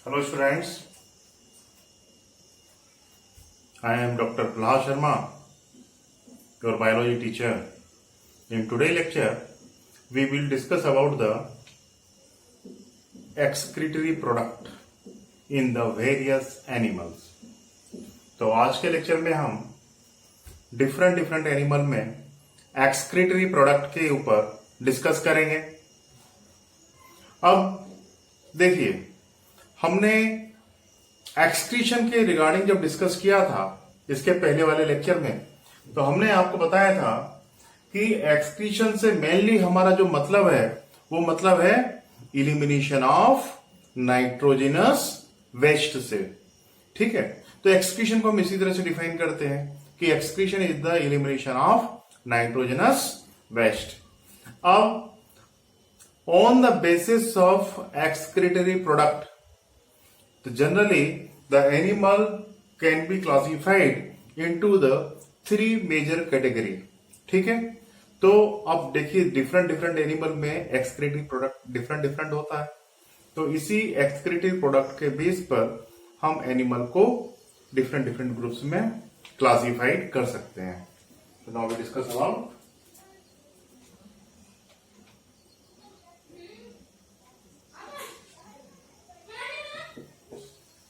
Hello students, I am Dr. Prahlad Sharma, your biology teacher. In today's lecture, we will discuss about the excretory product in the various animals. तो आज के lecture में हम different animal में excretory product के ऊपर discuss करेंगे। अब देखिए, हमने एक्सक्रीशन के रिगार्डिंग जब डिस्कस किया था इसके पहले वाले लेक्चर में, तो हमने आपको बताया था कि एक्सक्रीशन से मेनली हमारा जो मतलब है वो मतलब है इलिमिनेशन ऑफ नाइट्रोजनस वेस्ट से। ठीक है, तो एक्सक्रीशन को हम इसी तरह से डिफाइन करते हैं कि excretion is the elimination of nitrogenous waste. अब on the basis of excretory product, so generally the animal can be classified into the three major category। ठीक है, तो अब देखिए डिफरेंट एनिमल में एक्सक्रीटरी प्रोडक्ट डिफरेंट होता है, तो इसी एक्सक्रीटरी प्रोडक्ट के बेस पर हम एनिमल को डिफरेंट ग्रुप्स में क्लासिफाइड कर सकते हैं। तो now we discuss about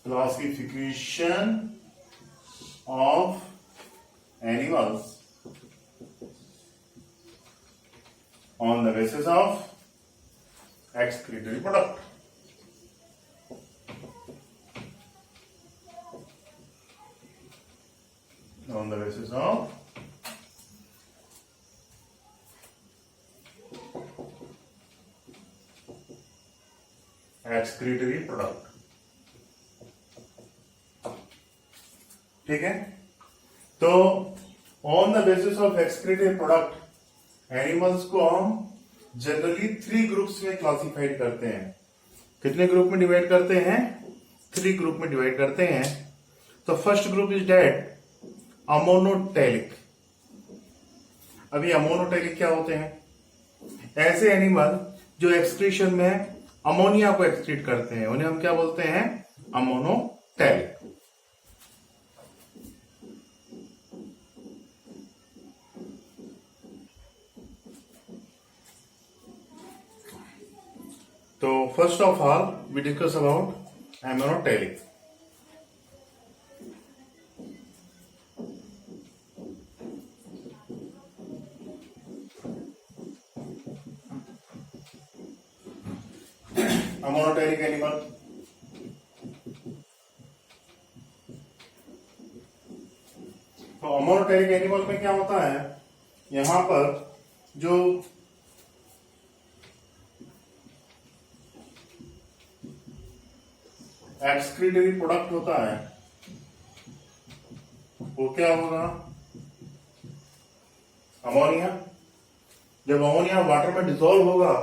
classification of animals on the basis of excretory product। On the basis of excretory product। ठीक है, तो on the basis of excretory product animals को हम जनरली 3 ग्रुप्स में क्लासिफाइड करते हैं। कितने ग्रुप में डिवाइड करते हैं? 3 ग्रुप में डिवाइड करते हैं। तो first group is that ammonotelic. अभी अमोनोटेलिक क्या होते हैं? ऐसे एनिमल जो एक्सक्रीशन में अमोनिया को एक्सक्रीट करते हैं, उन्हें हम क्या बोलते हैं? अमोनोटेलिक। तो first of all we discuss about ammonotelic. Ammonotelic animal तो अमोनोटेलिक एनिमल में क्या होता है, यहां पर जो एक्सक्रीटरी प्रोडक्ट होता है वो क्या होगा? अमोनिया। जब अमोनिया वाटर में डिसॉल्व होगा,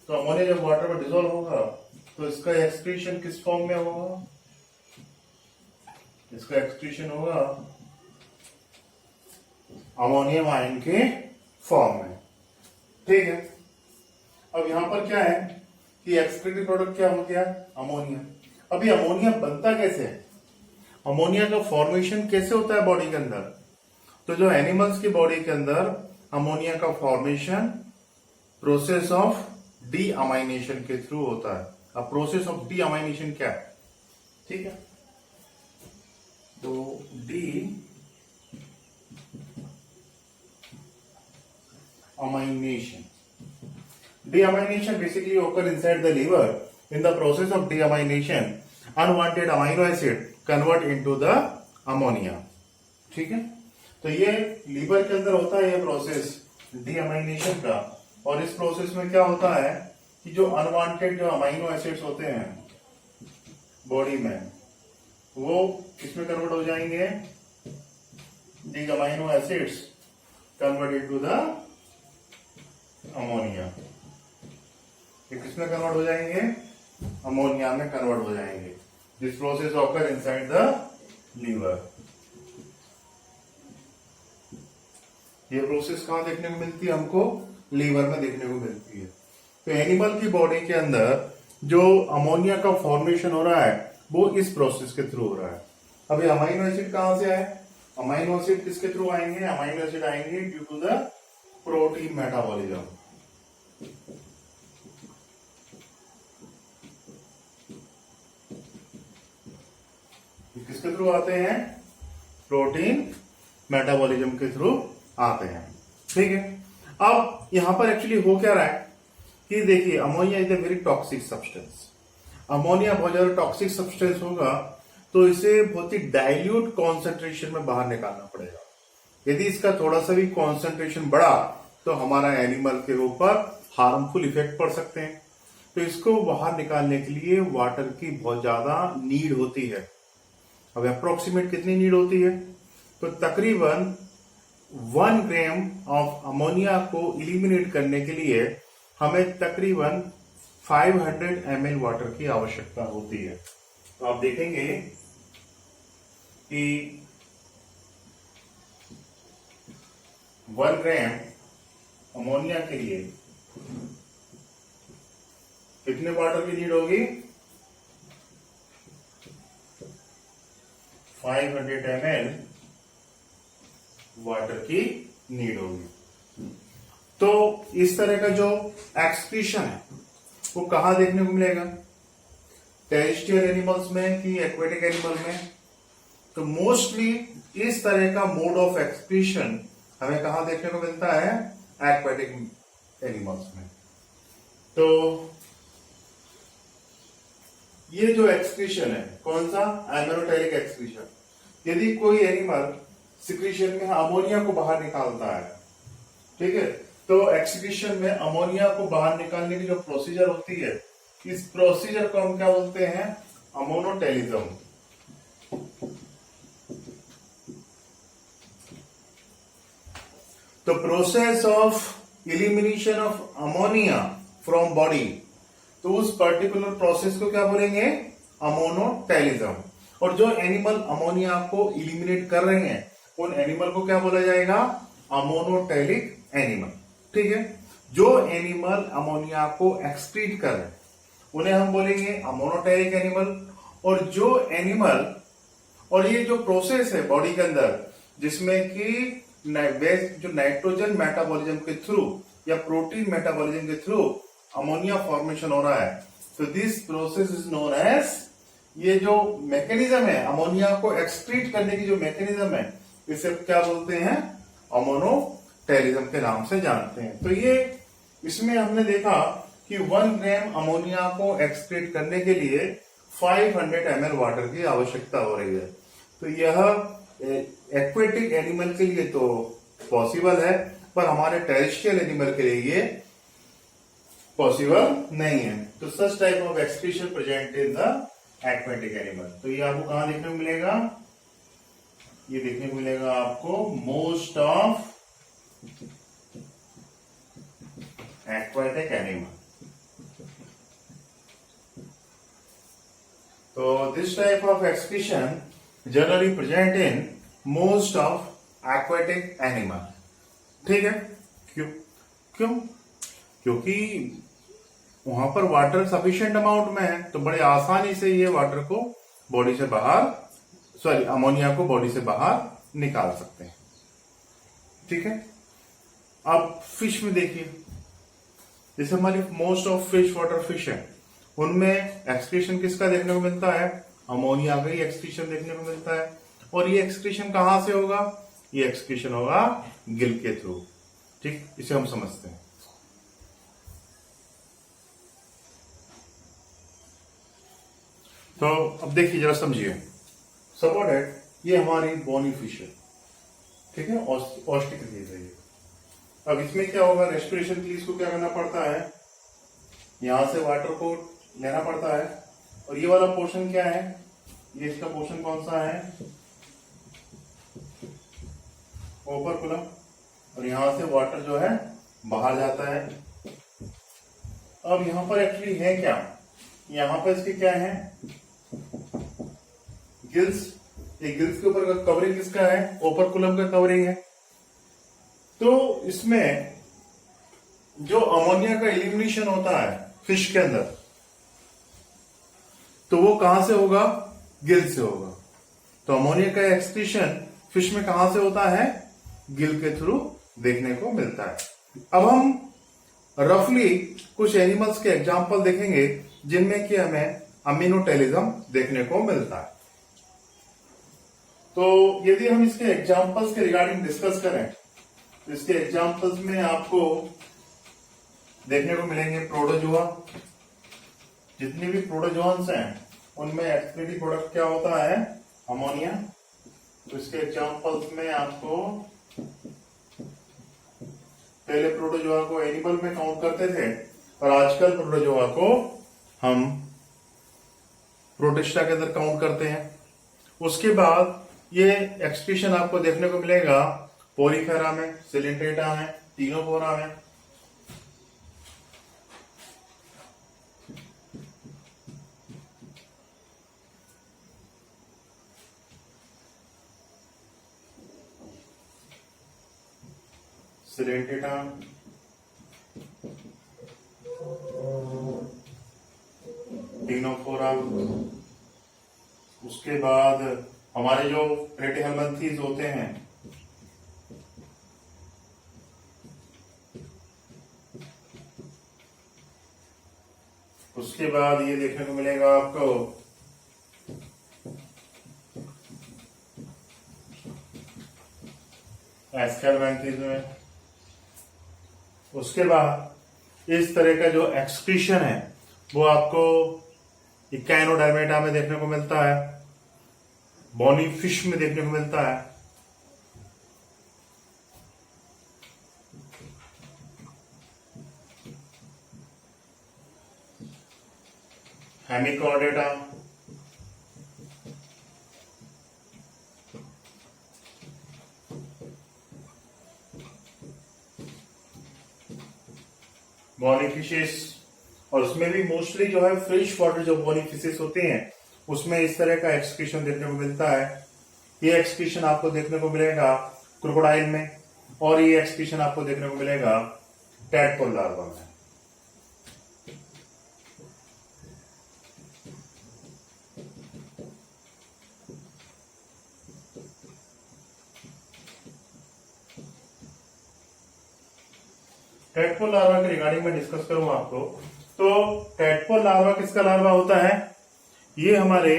तो अमोनिया जब वाटर में डिसॉल्व होगा तो इसका एक्सक्रीशन किस फॉर्म में होगा? इसका एक्सक्रीशन होगा अमोनियम आयन के फॉर्म में। ठीक है, अब यहां पर क्या है कि एक्सक्रीटरी प्रोडक्ट क्या हो गया? अमोनिया। अभी अमोनिया बनता कैसे है? अमोनिया का फॉर्मेशन कैसे होता है बॉडी के अंदर? तो जो एनिमल्स की बॉडी के अंदर अमोनिया का formation process of D amination के थ्रू होता है। अब प्रोसेस ऑफ डी अमाइनेशन क्या है? ठीक है, तो D amination basically occur inside the liver. In the process of deamination, unwanted amino acid convert into the ammonia। ठीक है, तो ये लीवर के अंदर होता है ये प्रोसेस डीअमाइनेशन का, और इस प्रोसेस में क्या होता है कि जो अनवांटेड जो अमाइनो एसिड्स होते हैं बॉडी में, वो किसमें कन्वर्ट हो जाएंगे? The amino acids convert into the ammonia. किसमें कन्वर्ट हो जाएंगे? अमोनिया में कन्वर्ट हो जाएंगे। This process occur inside the liver. ये प्रोसेस कहां देखने को मिलती है? हमको लीवर में देखने को मिलती है। तो एनिमल की बॉडी के अंदर जो अमोनिया का फॉर्मेशन हो रहा है वो इस प्रोसेस के थ्रू हो रहा है। अभी अमाइनो एसिड कहां से आए? अमाइनो एसिड किसके थ्रू आएंगे? अमाइनो एसिड आएंगे due to the protein metabolism. किसके थ्रू आते हैं? प्रोटीन मेटाबॉलिज्म के थ्रू आते हैं। ठीक है, अब यहां पर एक्चुअली हो क्या रहा है कि देखिए ammonia is a very toxic substance. Ammonia बहुत ज्यादा टॉक्सिक सब्सटेंस होगा तो इसे बहुत ही डाइल्यूट कॉन्सेंट्रेशन में बाहर निकालना पड़ेगा। यदि इसका थोड़ा सा भी कॉन्सेंट्रेशन बढ़ा तो हमारा एनिमल के ऊपर हार्मफुल इफेक्ट पड़ सकते हैं। तो इसको बाहर निकालने के लिए वाटर की बहुत ज्यादा नीड होती है। अब अप्रोक्सीमेट कितनी नीड होती है? तो तकरीबन 1 ग्राम ऑफ अमोनिया को इलिमिनेट करने के लिए हमें तकरीबन 500 ml वाटर की आवश्यकता होती है। तो आप देखेंगे कि 1 ग्राम अमोनिया के लिए कितने वाटर की नीड होगी? 500 ml वाटर की नीड होगी। तो इस तरह का जो एक्सक्रीशन है वो कहां देखने को मिलेगा? टेरेस्ट्रियल एनिमल्स में कि एक्वेटिक एनिमल में? तो मोस्टली इस तरह का मोड ऑफ एक्सक्रीशन हमें कहां देखने को मिलता है? एक्वेटिक एनिमल्स में। तो ये जो एक्सक्रीशन है कौन सा? एमेनोटेरिक एक्सक्रीशन। यदि कोई एनिमल सिक्रीशन में अमोनिया को बाहर निकालता है, ठीक है, तो एक्सक्रीशन में अमोनिया को बाहर निकालने की जो प्रोसीजर होती है, इस प्रोसीजर को हम क्या बोलते हैं? अमोनोटेलिज्म। तो process of elimination of ammonia from body, तो उस पर्टिकुलर प्रोसेस को क्या बोलेंगे? अमोनोटेलिज्म। और जो एनिमल अमोनिया को इलिमिनेट कर रहे हैं उन एनिमल को क्या बोला जाएगा? Ammonotelic animal. ठीक है, जो एनिमल अमोनिया को एक्सक्रीट कर रहे हैं उन्हें हम बोलेंगे अमोनोटेरिक एनिमल। और जो एनिमल, और ये जो प्रोसेस है बॉडी के अंदर जिसमें कि जो नाइट्रोजन मेटाबॉलिज्म के थ्रू या प्रोटीन मेटाबॉलिज्म के थ्रू अमोनिया फॉर्मेशन हो रहा है, तो this process is known as, ये जो मैकेनिज्म है अमोनिया को एक्सक्रीट करने की जो मैकेनिज्म है इसे क्या बोलते हैं? अमोनोटेलिज्म के नाम से जानते हैं। तो ये इसमें हमने देखा कि 1 ग्राम अमोनिया को एक्सक्रीट करने के लिए 500 ml वाटर की आवश्यकता हो रही है। तो यह एक्वेटिक एनिमल के लिए तो पॉसिबल है, पर हमारे टेरेस्ट्रियल एनिमल के लिए ये पॉसिबल नहीं है। तो such type of excretion present in the aquatic animal. तो ये आपको कहां देखने को मिलेगा? ये देखने को मिलेगा आपको मोस्ट ऑफ एक्वेटिक एनिमल। तो this type of excretion generally present in most of aquatic animal. ठीक है, क्यों? क्योंकि वहां पर वाटर सफिशिएंट अमाउंट में है, तो बड़े आसानी से ये वाटर को बॉडी से बाहर, अमोनिया को बॉडी से बाहर निकाल सकते हैं। ठीक है, अब फिश में देखिए, जैसे हमारी most of fish water fish है, उनमें एक्सक्रीशन किसका देखने को मिलता है? अमोनिया का ही एक्सक्रीशन देखने को मिलता है। और ये एक्सक्रीशन कहां से होगा? ये एक्सक्रीशन होगा गिल के थ्रू। ठीक, इसे हम समझते हैं। तो अब देखिए, जरा समझिए। सपोर्ट है, ये हमारी बोनी फिश है, ठीक है, ऑस्टिक है। अब इसमें क्या होगा? रेस्पिरेशन के लिए इसको क्या करना पड़ता है? यहां से वाटर को लेना पड़ता है। और ये वाला पोर्शन क्या है? ये इसका पोर्शन कौन सा है? ओपर्कुलम। और यहां से वाटर जो है बाहर जाता है। अब यहां पर एक्चुअली है क्या? यहां पर इसके क्या है? गिल्स। ये गिल्स के ऊपर का कवरिंग किसका है? ओपर्कुलम का कवरिंग है। तो इसमें जो अमोनिया का एलिमिनेशन होता है फिश के अंदर, तो वो कहां से होगा? गिल से होगा। तो अमोनिया का एक्सक्रीशन फिश में कहां से होता है? गिल के थ्रू देखने को मिलता है। अब हम रफली कुछ एनिमल्स के एग्जाम्पल देखेंगे जिनमें कि हमें अमीनोटेलिज्म देखने को मिलता है। तो यदि हम इसके एग्जाम्पल्स के रिगार्डिंग डिस्कस करें तो इसके एग्जाम्पल्स में आपको देखने को मिलेंगे प्रोटोजोआ। जितने भी प्रोटोजोन्स हैं उनमें एक्सक्रीटिव प्रोडक्ट क्या होता है? अमोनिया। तो इसके एग्जाम्पल्स में आपको पहले प्रोटोजोआ को एनिमल में काउंट करते थे और आजकल प्रोटोजोआ को हम प्रोटिस्टा के अंदर काउंट करते हैं। उसके बाद ये एक्सक्रीशन आपको देखने को मिलेगा पोरीफेरा में, सिलेंट्रेटा में, टीनोफोरा में। Coelenterata, Ctenophora. उसके बाद हमारे जो प्लेटिहेल्मिन्थीज होते हैं उसके बाद ये देखने को मिलेगा आपको एस्केलमेंथीज में। उसके बाद इस तरह का जो एक्सक्रीशन है वो आपको इकाइनोडर्मेटा में देखने को मिलता है, बॉनी फिश में देखने को मिलता है। Hemichordata, bony fishes. और उसमें भी मोस्टली जो है फ्रेश वाटर जो बॉनी फिशेस होते हैं उसमें इस तरह का एक्सक्रीशन देखने को मिलता है। ये एक्सक्रीशन आपको देखने को मिलेगा क्रोकोडाइल में और ये एक्सक्रीशन आपको देखने को मिलेगा टैडपोल लार्वा में। टैडपोल लार्वा के रिगार्डिंग में डिस्कस करूं आपको, तो टैडपोल लार्वा किसका लार्वा होता है? ये हमारे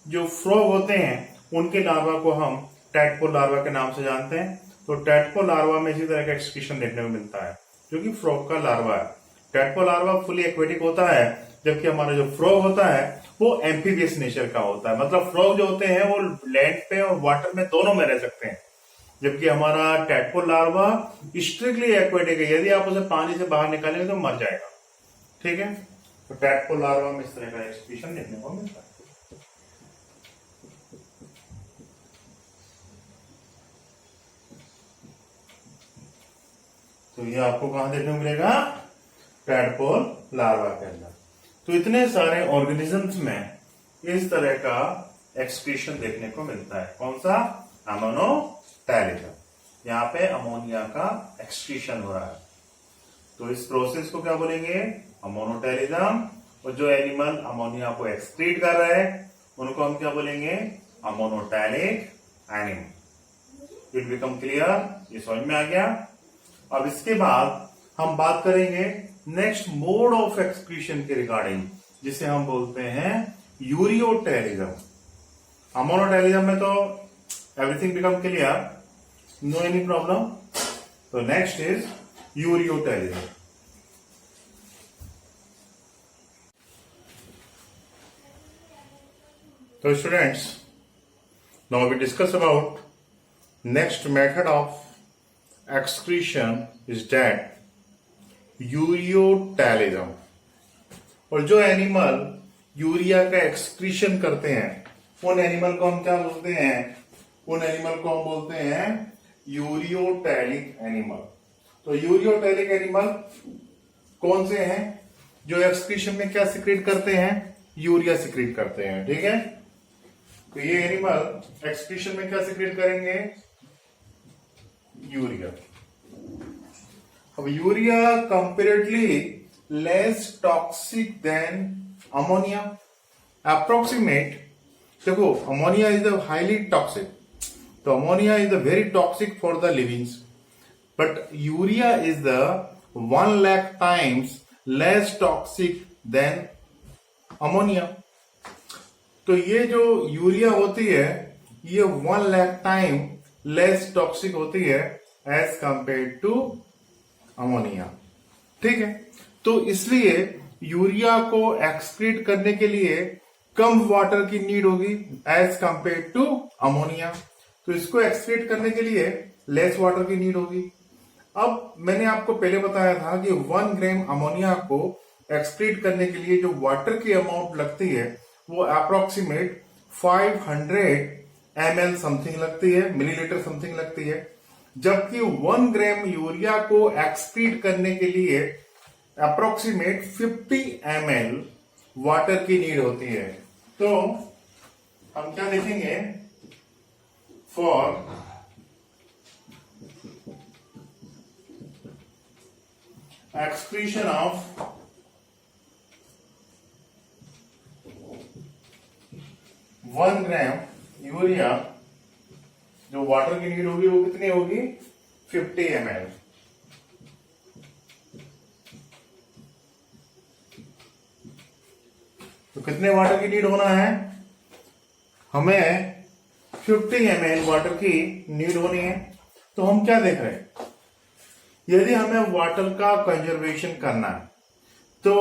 जो फ्रॉग होते हैं उनके लार्वा को हम टैडपोल लार्वा के नाम से जानते हैं। तो टैडपोल लार्वा में इसी तरह का एक्सक्रीशन देखने को मिलता है जो कि फ्रॉग का लार्वा है। टैडपोल लार्वा फुली एक्वेटिक होता है, जबकि हमारा जो फ्रॉग होता है वो एम्फीबियस नेचर का होता है। मतलब फ्रॉग जो होते हैं वो लैंड पे और वाटर में दोनों में रह सकते हैं, जबकि हमारा टैडपोल लार्वा स्ट्रिक्टली एक्वेटिक है। यदि आप उसे पानी से बाहर निकालेंगे तो मर जाएगा। ठीक है, तो टैडपोल लार्वा में इस तरह का एक्सक्रीशन देखने को मिलता है। तो ये आपको कहां देखने को मिलेगा? टैडपोल लार्वा के अंदर। तो इतने सारे ऑर्गेनिजम्स में इस तरह का एक्सक्रीशन देखने को मिलता है। कौन सा? अमोनोटेलिज्म। यहाँ पे अमोनिया का एक्सक्रीशन हो रहा है, तो इस प्रोसेस को क्या बोलेंगे? अमोनोटेलिज्म। और जो एनिमल अमोनिया को एक्सक्रीट कर रहे हैं उनको हम क्या बोलेंगे? Ammonotelic animal. It become clear? ये समझ में आ गया। अब इसके बाद हम बात करेंगे नेक्स्ट मोड ऑफ एक्सक्रीशन के रिगार्डिंग, जिसे हम बोलते हैं यूरियोटेलिज्म। अमोनोटेलिज्म में तो everything become clear, no any problem. तो नेक्स्ट इज यूरियोटेलिज्म। तो students, now we discuss about next method of excretion is that ureotelism. और जो एनिमल यूरिया का एक्सक्रीशन करते हैं उन एनिमल को हम क्या बोलते हैं? उन एनिमल को हम बोलते हैं यूरियोटेलिक एनिमल। तो यूरियोटेलिक एनिमल कौन से हैं? जो एक्सक्रीशन में क्या सिक्रीट करते हैं? यूरिया सिक्रीट करते हैं। ठीक है, तो ये एनिमल एक्सक्रीशन में क्या सिक्रीट करेंगे? यूरिया। अब urea comparatively less toxic than ammonia. Approximate, देखो ammonia is the highly toxic, तो ammonia is the very toxic for the livings, but urea is the 1 lakh times less toxic than ammonia. तो ये जो यूरिया होती है ये 1 लाख टाइम लेस टॉक्सिक होती है एज कंपेयर टू अमोनिया। ठीक है, तो इसलिए यूरिया को एक्सक्रीट करने के लिए कम वाटर की नीड होगी एज कंपेयर टू अमोनिया, तो इसको एक्सक्रीट करने के लिए लेस वाटर की नीड होगी। अब मैंने आपको पहले बताया था कि 1 ग्राम अमोनिया को एक्सक्रीट करने के लिए जो वाटर की अमाउंट लगती है वो अप्रोक्सीमेट 500 ml समथिंग लगती है, मिलीलीटर समथिंग लगती है, जबकि 1 ग्राम यूरिया को एक्सक्रीट करने के लिए अप्रोक्सीमेट 50 ml वाटर की नीड होती है। तो हम क्या लिखेंगे, for excretion of 1 gram urea जो वाटर की नीड होगी वो कितनी होगी, 50 ml। तो कितने वाटर की नीड होना है, हमें 50 ml वाटर की नीड होनी है। तो हम क्या देख रहे हैं, यदि हमें वाटर का कंजर्वेशन करना है तो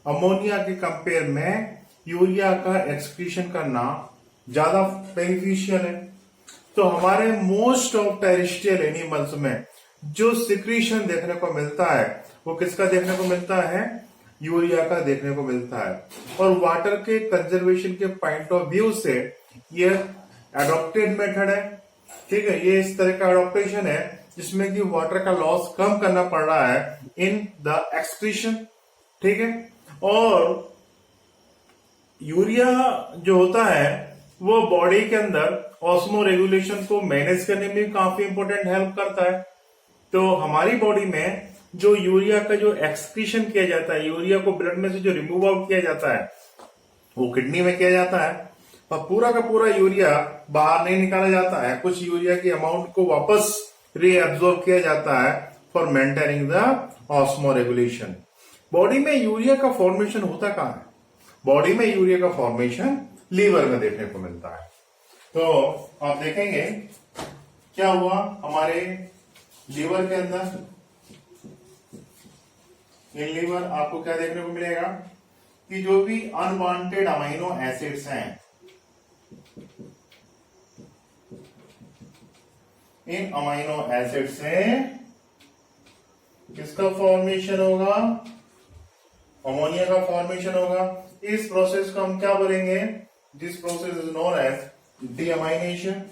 अमोनिया के कंपेयर में यूरिया का एक्सक्रीशन करना ज्यादा बेनिफिशियल है। तो हमारे मोस्ट ऑफ टेरेस्ट्रियल एनिमल्स में जो सिक्रीशन देखने को मिलता है वो किसका देखने को मिलता है, यूरिया का देखने को मिलता है। और वाटर के कंजर्वेशन के पॉइंट ऑफ व्यू से ये एडॉप्टेड मेथड है। ठीक है, ये इस तरह का एडॉप्टेशन है जिसमें कि वाटर का लॉस कम करना पड़ रहा है इन द एक्सक्रीशन। ठीक है, और यूरिया जो होता है वो बॉडी के अंदर ऑस्मो रेगुलेशन को मैनेज करने में भी काफी इंपॉर्टेंट हेल्प करता है। तो हमारी बॉडी में जो यूरिया का जो एक्सक्रीशन किया जाता है, यूरिया को ब्लड में से जो रिमूव आउट किया जाता है वो किडनी में किया जाता है, और पूरा का पूरा यूरिया बाहर नहीं निकाला जाता है, कुछ यूरिया की अमाउंट को वापस रीअब्सॉर्ब किया जाता है for maintaining the osmo regulation. Body में यूरिया का फॉर्मेशन होता कहां है, बॉडी में यूरिया का फॉर्मेशन लीवर में देखने को मिलता है। तो आप देखेंगे क्या हुआ हमारे लीवर के अंदर, इन लीवर आपको क्या देखने को मिलेगा कि जो भी अनवांटेड अमीनो एसिड्स हैं, इन अमीनो एसिड से किसका फॉर्मेशन होगा, अमोनिया का फॉर्मेशन होगा। इस प्रोसेस को हम क्या बोलेंगे, this process is known as deamination.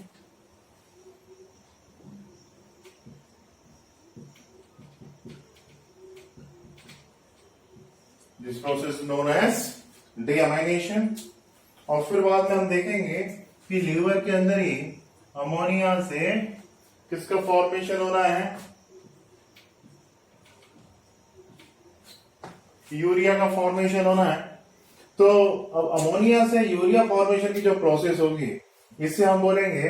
This process known as deamination. और फिर बाद में हम देखेंगे कि लीवर के अंदर ही अमोनिया से किसका फॉर्मेशन होना है, यूरिया का फॉर्मेशन होना है। तो अब अमोनिया से यूरिया फॉर्मेशन की जो प्रोसेस होगी इसे हम बोलेंगे,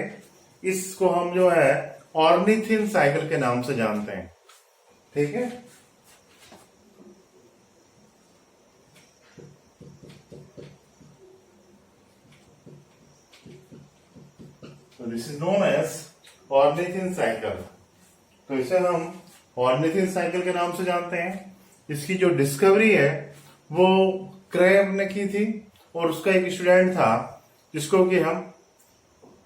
इसको हम जो है ऑर्निथिन साइकिल के नाम से जानते हैं। ठीक है, तो this is known as ornithine cycle. तो इसे हम ऑर्निथिन साइकिल के नाम से जानते हैं। इसकी जो डिस्कवरी है वो क्रेब ने की थी, और उसका एक स्टूडेंट था जिसको कि हम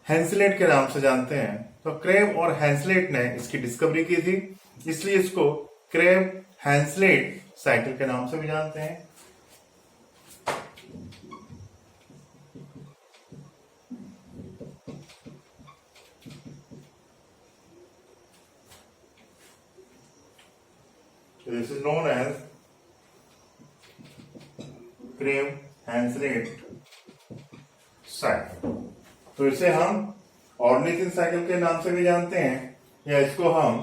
हैंसलेट के नाम से जानते हैं। तो क्रेब और हैंसलेट ने इसकी डिस्कवरी की थी, इसलिए इसको क्रेब हैंसलेट साइकिल के नाम से भी जानते हैं। This is known as Krebs-Hanslett cycle. तो इसे हम ऑर्निथिन साइकिल के नाम से भी जानते हैं, या इसको हम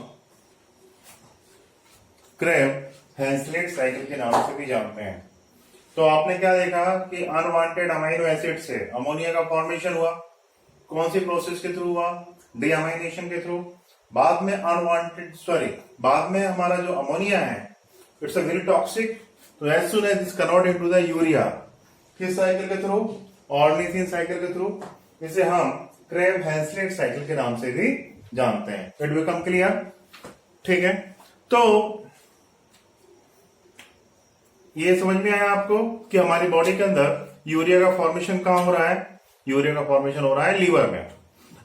क्रेब हैंसलेट साइकिल के नाम से भी जानते हैं। तो आपने क्या देखा कि अनवांटेड अमाइनो एसिड से अमोनिया का फॉर्मेशन हुआ, कौन सी प्रोसेस के थ्रू हुआ, डीअमाइनेशन के थ्रू। बाद में बाद में हमारा जो अमोनिया है इट्स अ वेरी टॉक्सिक, तो as soon as this convert into the urea, किस साइकिल के थ्रू, ऑर्निथिन साइकिल के थ्रू, इसे हम क्रेब हैंसलेट साइकिल के नाम से भी जानते हैं। इट बिकम क्लियर, ठीक है। तो ये समझ में आया आपको कि हमारी बॉडी के अंदर यूरिया का फॉर्मेशन कहां हो रहा है, यूरिया का फॉर्मेशन हो रहा है लीवर में।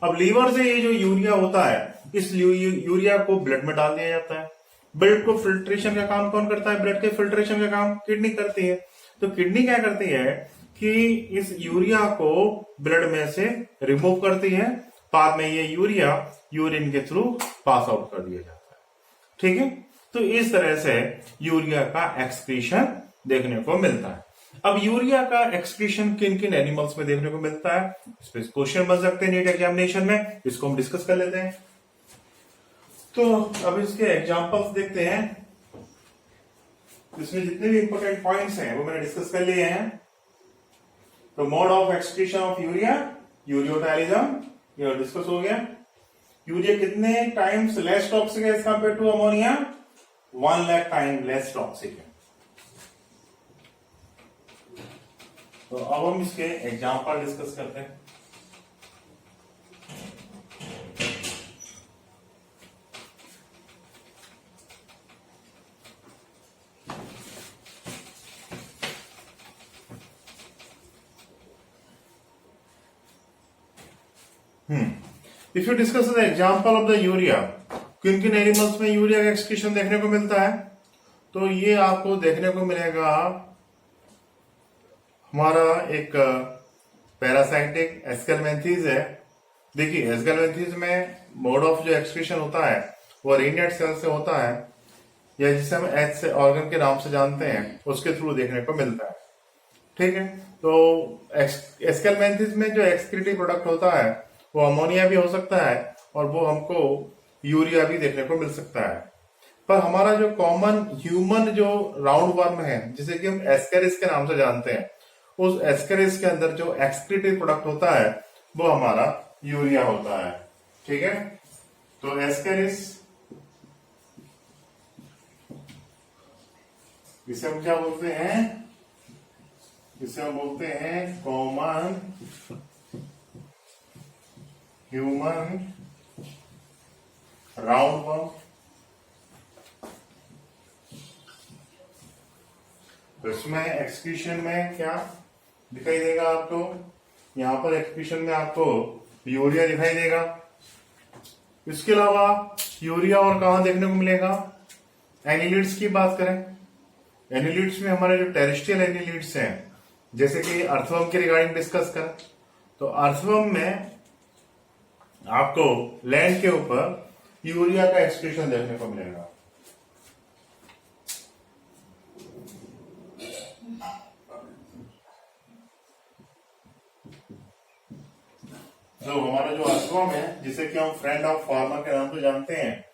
अब लीवर से ये जो यूरिया होता है, इस यूरिया को ब्लड में डाल दिया जाता है। ब्लड को फिल्ट्रेशन का काम कौन करता है, ब्लड के फिल्ट्रेशन का काम किडनी करती है। तो किडनी क्या करती है कि इस यूरिया को ब्लड में से रिमूव करती है, बाद में ये यूरिया यूरिन के थ्रू पास आउट कर दिया जाता है, ठीक है। तो इस तरह से यूरिया का एक्सक्रीशन देखने को मिलता है। अब यूरिया का एक्सक्रीशन किन किन एनिमल्स में देखने को मिलता है, इस पे क्वेश्चन बन सकते हैं नीट एग्जामिनेशन में, इसको हम डिस्कस कर लेते हैं। तो अब इसके एग्जांपल्स देखते हैं। इसमें जितने भी इंपॉर्टेंट पॉइंट्स हैं वो मैंने डिस्कस कर लिए हैं। तो mode of excretion of urea, ureotelism, ये डिस्कस हो गया। यूरिया कितने टाइम्स लेस टॉक्सिक है as compare to ammonia, 1 lakh time less toxic है। तो अब हम इसके एग्जांपल डिस्कस करते हैं। If you discuss the example of the urea, किन किन एनिमल्स में यूरिया का एक्सक्रीशन देखने को मिलता है, तो ये आपको देखने को मिलेगा हमारा एक पैरासाइटिक एस्केलमेंथीज है। देखिए एस्केलमेंथीज में मोड ऑफ जो एक्सक्रीशन होता है वो रेनियड सेल से होता है, या जिसे हम एच से ऑर्गन के नाम से जानते हैं, उसके थ्रू देखने को मिलता है, ठीक है। तो एस्केलमेंथीज में जो एक्सक्रीटिव प्रोडक्ट होता है वो अमोनिया भी हो सकता है और वो हमको यूरिया भी देखने को मिल सकता है। पर हमारा जो कॉमन ह्यूमन जो राउंड वर्म है, जिसे कि हम एस्केरिस के नाम से जानते हैं, उस एस्केरिस के अंदर जो एक्सक्रीटिव प्रोडक्ट होता है वो हमारा यूरिया होता है, ठीक है। तो एस्केरिस, इसे हम क्या बोलते हैं, इसे हम बोलते हैं कॉमन ह्यूमन राउंड वर्म। तो इसमें एक्सक्रीशन में क्या दिखाई देगा आपको, यहां पर एक्सक्रीशन में आपको यूरिया दिखाई देगा। इसके अलावा यूरिया और कहां देखने को मिलेगा, एनिलिड्स की बात करें, एनिलिड्स में हमारे जो टेरेस्ट्रियल एनिलिड्स हैं, जैसे कि अर्थवर्म के रिगार्डिंग डिस्कस करें, तो अर्थवर्म में आपको लैंड के ऊपर यूरिया का एक्सक्रीशन देखने को मिलेगा। तो हमारा जो अर्थवर्म है, जिसे कि हम फ्रेंड ऑफ फार्मर के नाम से जानते हैं,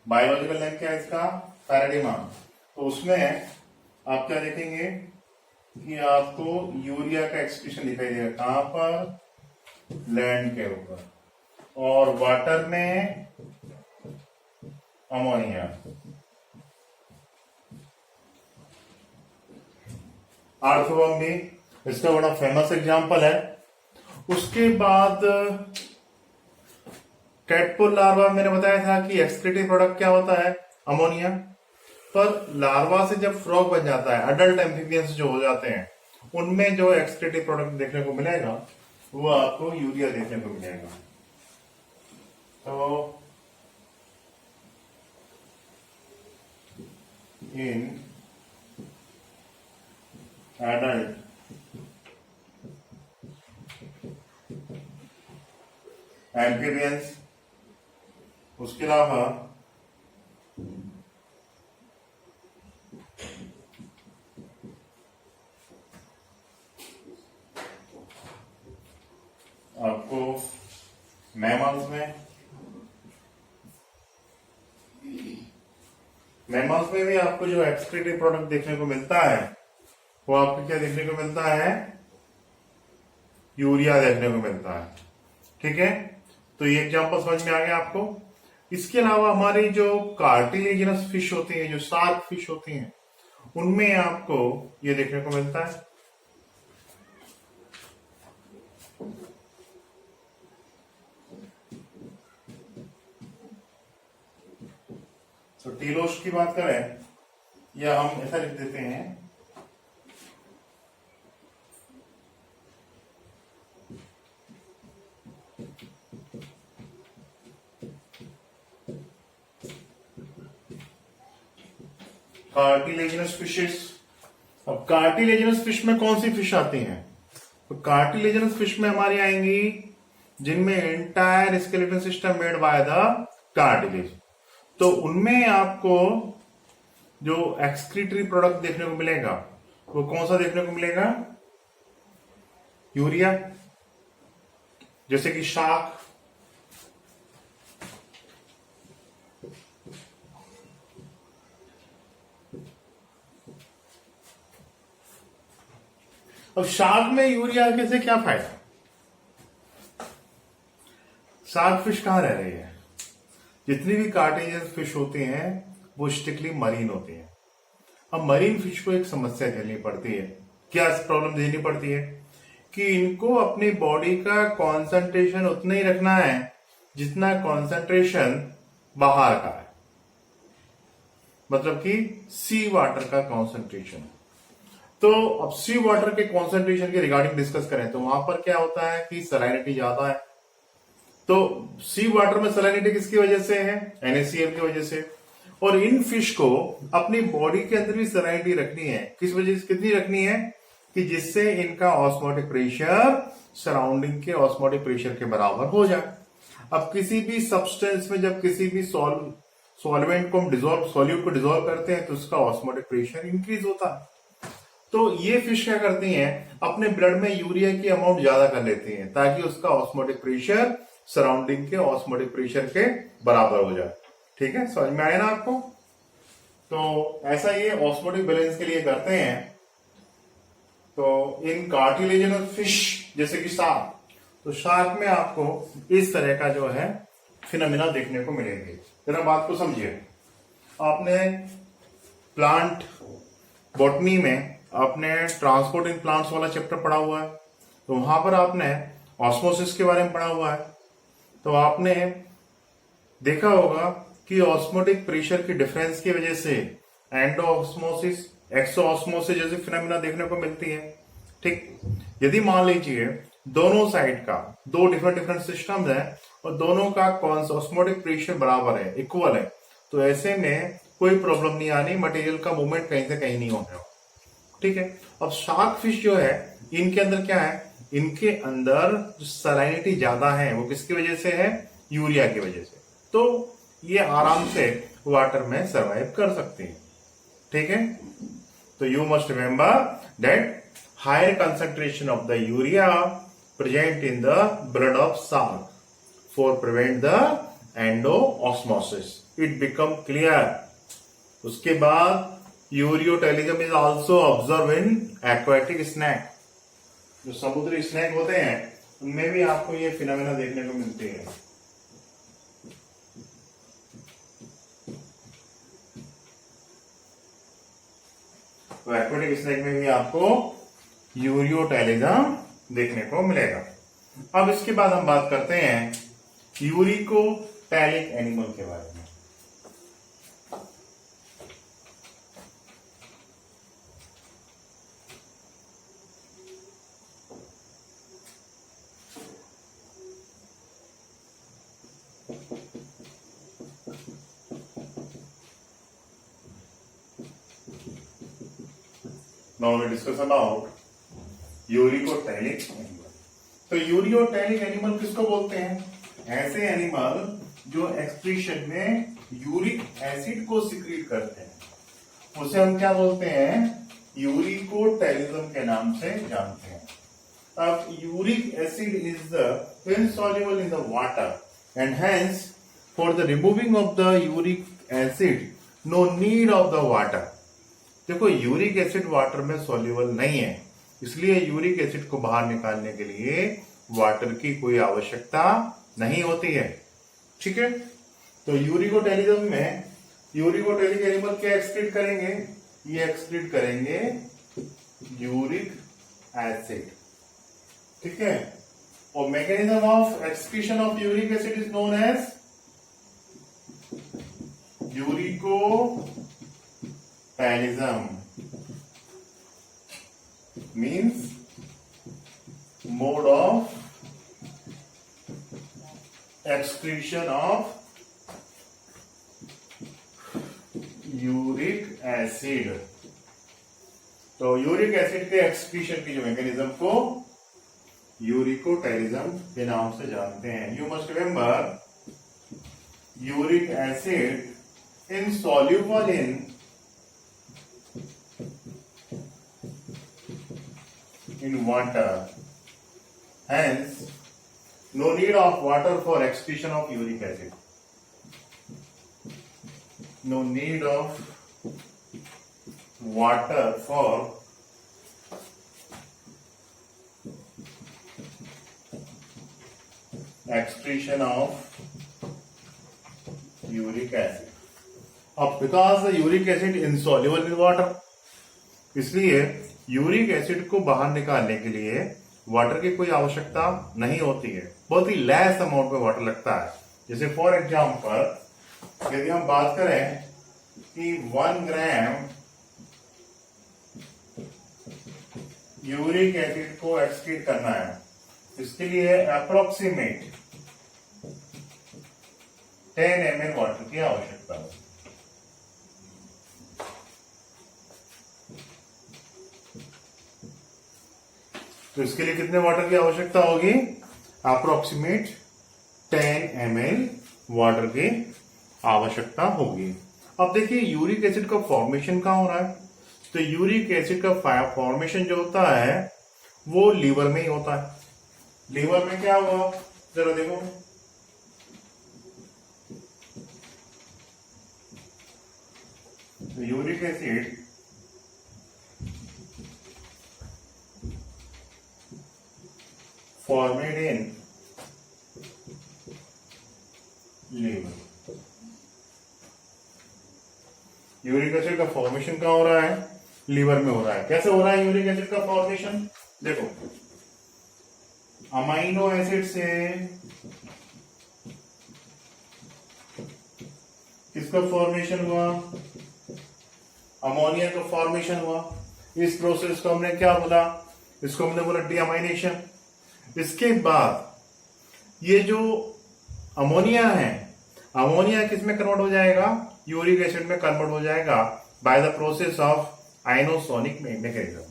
बायोलॉजिकल नेम क्या है इसका, पैराडिमा, तो उसमें आप क्या देखेंगे कि आपको यूरिया का एक्सक्रीशन दिखाई देगा। कहां पर, लैंड के ऊपर, और वाटर में अमोनिया। अर्थवर्म भी इसका बड़ा फेमस एग्जांपल है। उसके बाद कैटपोल लार्वा, मैंने बताया था कि एक्सक्रीटिव प्रोडक्ट क्या होता है, अमोनिया। पर लार्वा से जब फ्रॉग बन जाता है, अडल्ट एम्फीबियंस जो हो जाते हैं, उनमें जो एक्सक्रीटिव प्रोडक्ट देखने को मिलेगा वो आपको यूरिया देखने को मिलेगा। तो इन एडल्ट एम्फीबियंस, उसके अलावा आपको मैमल्स में भी आपको जो एक्सक्रीटिव प्रोडक्ट देखने को मिलता है वो आपको क्या देखने को मिलता है, यूरिया देखने को मिलता है। ठीक है, तो ये एग्जांपल समझ में आ गया आपको। इसके अलावा हमारी जो कार्टिलेजिनस फिश होती है, जो शार्क फिश होती हैं, उनमें आपको ये देखने को मिलता है। तो टीलोस की बात करें, या हम ऐसा लिख देते हैं, कार्टिलेजिनस फिशेस। अब कार्टिलेजिनस फिश में कौन सी फिश आती हैं? तो कार्टिलेजिनस फिश में हमारी आएंगी जिनमें entire skeleton system made by the cartilage. तो उनमें आपको जो एक्सक्रीटरी प्रोडक्ट देखने को मिलेगा वो कौन सा देखने को मिलेगा? यूरिया, जैसे कि शार्क, अब शार्क में यूरिया आने से क्या फायदा? शार्क फिश कहां रह रही है? जितनी भी कार्टिलेजिनस फिश होती हैं वो स्ट्रिक्टली मरीन होती हैं। अब मरीन फिश को एक समस्या झेलनी पड़ती है। क्या प्रॉब्लम झेलनी पड़ती है? कि इनको अपनी बॉडी का कॉन्सेंट्रेशन उतना ही रखना है जितना कॉन्सेंट्रेशन बाहर का है, मतलब कि सी वाटर का कॉन्सेंट्रेशन। तो अब सी वाटर के कॉन्सेंट्रेशन के रिगार्डिंग डिस्कस करें तो वहां पर क्या होता है कि सलाइनिटी ज्यादा है। तो सी वाटर में सलाइनिटी किसकी वजह से है? NaCl की वजह से। और इन फिश को अपनी बॉडी के अंदर भी सलाइनिटी रखनी है। किस वजह से? कितनी रखनी है? कि जिससे इनका ऑस्मोटिक प्रेशर सराउंडिंग के ऑस्मोटिक प्रेशर के बराबर हो जाए। अब किसी भी सब्सटेंस में जब किसी भी सॉल्वेंट को हम सॉल्यूट को डिजोल्व करते हैं तो उसका ऑस्मोटिक प्रेशर इंक्रीज होता है। तो ये फिश क्या करती हैं? अपने ब्लड में यूरिया की अमाउंट ज्यादा कर लेती हैं ताकि उसका ऑस्मोटिक प्रेशर सराउंडिंग के ऑस्मोटिक प्रेशर के बराबर हो जाए। ठीक है, समझ में आया ना आपको? तो ऐसा ये ऑस्मोटिक बैलेंस के लिए करते हैं। तो इन कार्टिलेजिनस फिश जैसे कि शार्क, तो शार्क में आपको इस तरह का जो है फिनोमिना देखने को मिलेंगे। जरा बात को समझिए। आपने प्लांट बॉटनी में आपने ट्रांसपोर्ट इन प्लांट्स वाला चैप्टर पढ़ा हुआ है, तो वहां पर आपने ऑस्मोसिस के बारे में पढ़ा हुआ है। तो आपने देखा होगा कि ऑस्मोटिक प्रेशर की डिफरेंस की वजह से एंडोऑस्मोसिस, एक्सोऑस्मोसिस जैसी फिनोमिना देखने को मिलती है। ठीक, यदि मान लीजिए दोनों साइड का दो डिफरेंट सिस्टम्स हैं और दोनों का ऑस्मोटिक प्रेशर बराबर है, इक्वल है, तो ऐसे में कोई प्रॉब्लम नहीं आनी, मटेरियल का मूवमेंट कहीं से कहीं नहीं होने वाला। ठीक है, अब शार्क फिश जो है इनके अंदर क्या है? इनके अंदर जो सलाइनिटी ज्यादा है वो किसकी वजह से है? यूरिया की वजह से। तो ये आराम से वाटर में सरवाइव कर सकते हैं। ठीक है, तो you must remember that higher concentration of the urea present in the blood of shark for prevent the endosmosis. It become clear. उसके बाद ureotelism is also observe in aquatic snake. जो समुद्री स्नैक होते हैं उनमें भी आपको ये फिनोमेना देखने को मिलती है। तो एक्वाटिक स्नैक में भी आपको यूरियोटेलिज्म देखने को मिलेगा। अब इसके बाद हम बात करते हैं यूरिकोटैलिक एनिमल के बारे में। Now we discuss about uricotelic animal. तो यूरिकोटैलिक एनिमल किसको बोलते हैं? ऐसे एनिमल जो एक्सक्रीशन में यूरिक एसिड को सिक्रीट करते हैं उसे हम क्या बोलते हैं? यूरिकोटैलिज्म के नाम से जानते हैं। अब uric acid is the insoluble in the water and hence for the removing of the uric acid no need of the water। देखो यूरिक एसिड वाटर में सॉल्युबल नहीं है, इसलिए यूरिक एसिड को बाहर निकालने के लिए वाटर की कोई आवश्यकता नहीं होती है। ठीक है, तो यूरिकोटेलिज्म में यूरिकोटेलिक एनिमल क्या एक्सक्रीट करेंगे, ये एक्सक्रीट करेंगे यूरिक एसिड। ठीक है, और mechanism of excretion of uric acid is known as uricotelism, means mode of excretion of uric acid. तो यूरिक एसिड के एक्सक्रीशन की जो मैकेनिज्म को यूरिकोटेलिज्म के नाम से जानते हैं। You must remember uric acid insoluble in water, hence no need of water for excretion of uric acid. No need of water for excretion of uric acid. अब because the uric acid insoluble in water, इसलिए uric acid को बाहर निकालने के लिए water की कोई आवश्यकता नहीं होती है, बहुत ही लेस अमाउंट में वाटर लगता है। जैसे फॉर एग्जांपल यदि हम बात करें कि 1 ग्राम यूरिक एसिड को एक्सक्रीट करना है, इसके लिए अप्रोक्सीमेट 10 ml वाटर की आवश्यकता है। तो इसके लिए कितने वाटर की आवश्यकता होगी, अप्रोक्सीमेट 10 ml वाटर की आवश्यकता होगी। अब देखिए यूरिक एसिड का फॉर्मेशन कहां हो रहा है, तो यूरिक एसिड का फॉर्मेशन जो होता है वो लीवर में ही होता है। लीवर में क्या हुआ, जरा देखो, तो uric acid formed in liver। Uric acid का फॉर्मेशन कहां हो रहा है, लीवर में हो रहा है। कैसे हो रहा है यूरिक एसिड का फॉर्मेशन, देखो अमाइनो एसिड से किसका फॉर्मेशन हुआ, अमोनिया का फॉर्मेशन हुआ। इस प्रोसेस को हमने क्या बोला, इसको हमने बोला डीअमाइनेशन। इसके बाद ये जो अमोनिया है, अमोनिया किस में कन्वर्ट हो जाएगा, यूरिक एसिड में कन्वर्ट हो जाएगा बाय द प्रोसेस ऑफ आइनोसोनिक मैकेनिज्म।